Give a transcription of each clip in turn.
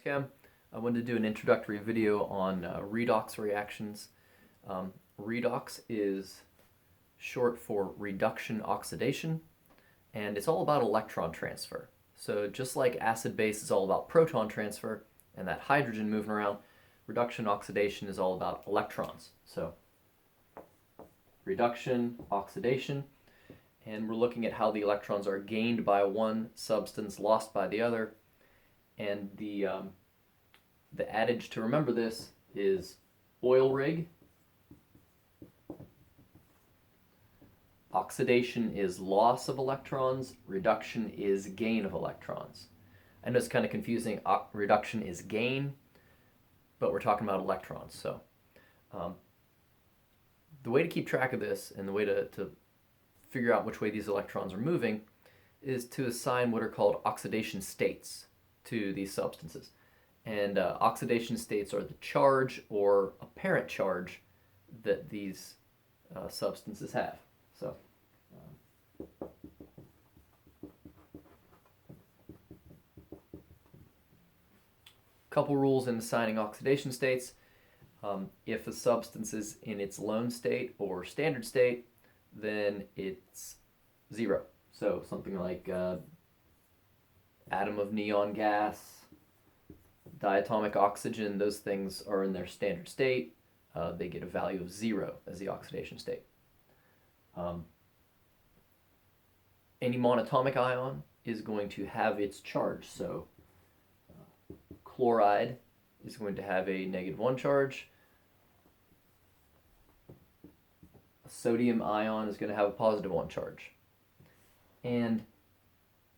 Chem. I wanted to do an introductory video on redox reactions. Redox is short for reduction oxidation, and it's all about electron transfer. So just like acid-base is all about proton transfer and that hydrogen moving around, reduction oxidation is all about electrons. So reduction, oxidation, and we're looking at how the electrons are gained by one substance, lost by the other. And the adage to remember this is oil rig. Oxidation is loss of electrons. Reduction is gain of electrons. I know it's kind of confusing. Reduction is gain, but we're talking about electrons. So the way to keep track of this and the way to figure out which way these electrons are moving is to assign what are called oxidation states to these substances. And oxidation states are the charge or apparent charge that these substances have. So couple rules in assigning oxidation states. If a substance is in its lone state or standard state, then it's 0. So something like atom of neon gas, diatomic oxygen, those things are in their standard state. They get a value of 0 as the oxidation state. Any monatomic ion is going to have its charge. So chloride is going to have a -1 charge. A sodium ion is going to have a +1 charge. And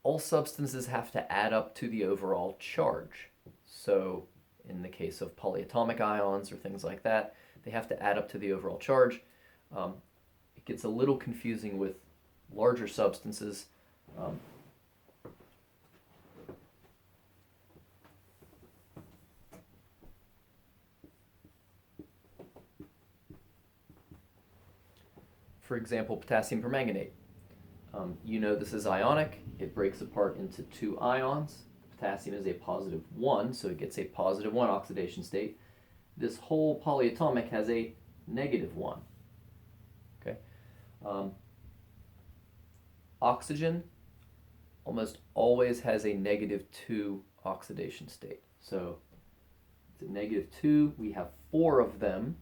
all substances have to add up to the overall charge. So in the case of polyatomic ions or things like that, they have to add up to the overall charge. It gets a little confusing with larger substances. For example, potassium permanganate. You know this is ionic. It breaks apart into 2 ions. Potassium is a +1, so it gets a +1 oxidation state. This whole polyatomic has a -1. Okay. Oxygen almost always has a -2 oxidation state. So it's a -2. We have 4 of them,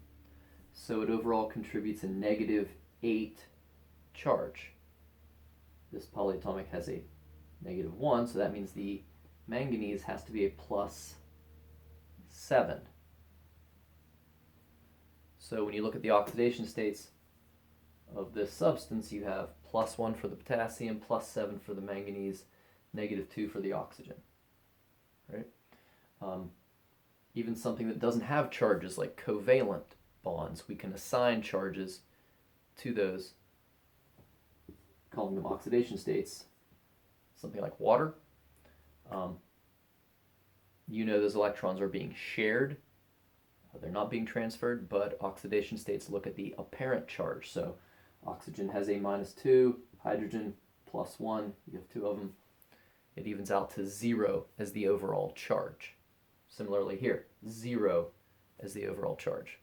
so it overall contributes a -8 charge. This polyatomic has a -1, so that means the manganese has to be a +7. So when you look at the oxidation states of this substance, you have +1 for the potassium, +7 for the manganese, -2 for the oxygen. Right? Even something that doesn't have charges like covalent bonds, we can assign charges to those, calling them oxidation states. Something like water. You know those electrons are being shared. They're not being transferred, but oxidation states look at the apparent charge. So oxygen has a -2, hydrogen +1, you have 2 of them. It evens out to 0 as the overall charge. Similarly here, 0 as the overall charge.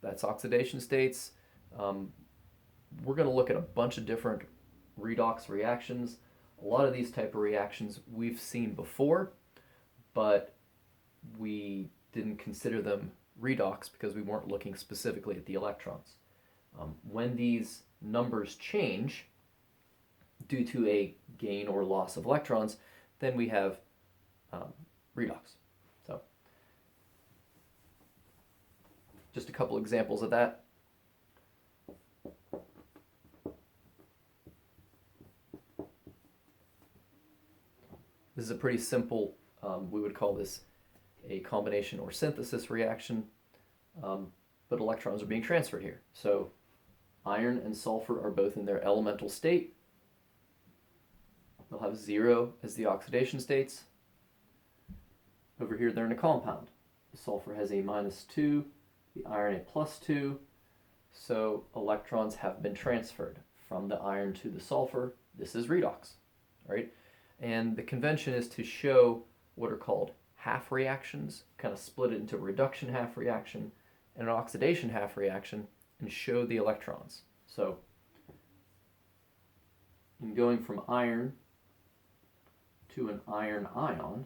That's oxidation states. We're going to look at a bunch of different redox reactions. A lot of these type of reactions we've seen before, but we didn't consider them redox because we weren't looking specifically at the electrons. When these numbers change due to a gain or loss of electrons, then we have redox. So just a couple examples of that. This is a pretty simple, we would call this a combination or synthesis reaction, but electrons are being transferred here. So iron and sulfur are both in their elemental state. They'll have 0 as the oxidation states. Over here they're in a compound. The sulfur has a -2, the iron a +2, so electrons have been transferred from the iron to the sulfur. This is redox, right? And the convention is to show what are called half reactions, kind of split it into a reduction half reaction and an oxidation half reaction, and show the electrons. So in going from iron to an iron ion,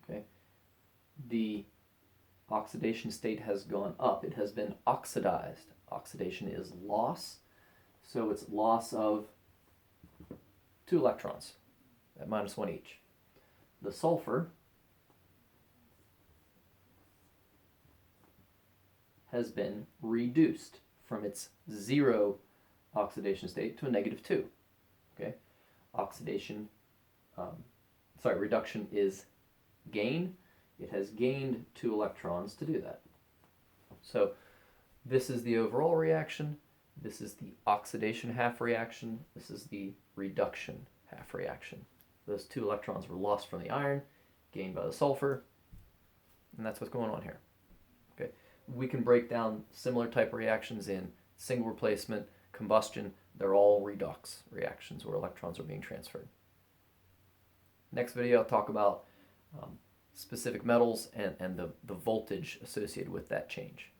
okay, the oxidation state has gone up. It has been oxidized. Oxidation is loss, so it's loss of 2 electrons at -1 each. The sulfur has been reduced from its 0 oxidation state to a -2. Okay, reduction is gain. It has gained 2 electrons to do that. So this is the overall reaction. This is the oxidation half reaction. This is the reduction half reaction. Those 2 electrons were lost from the iron, gained by the sulfur, and that's what's going on here. Okay, we can break down similar type reactions in single replacement, combustion. They're all redox reactions where electrons are being transferred. Next video, I'll talk about specific metals and the voltage associated with that change.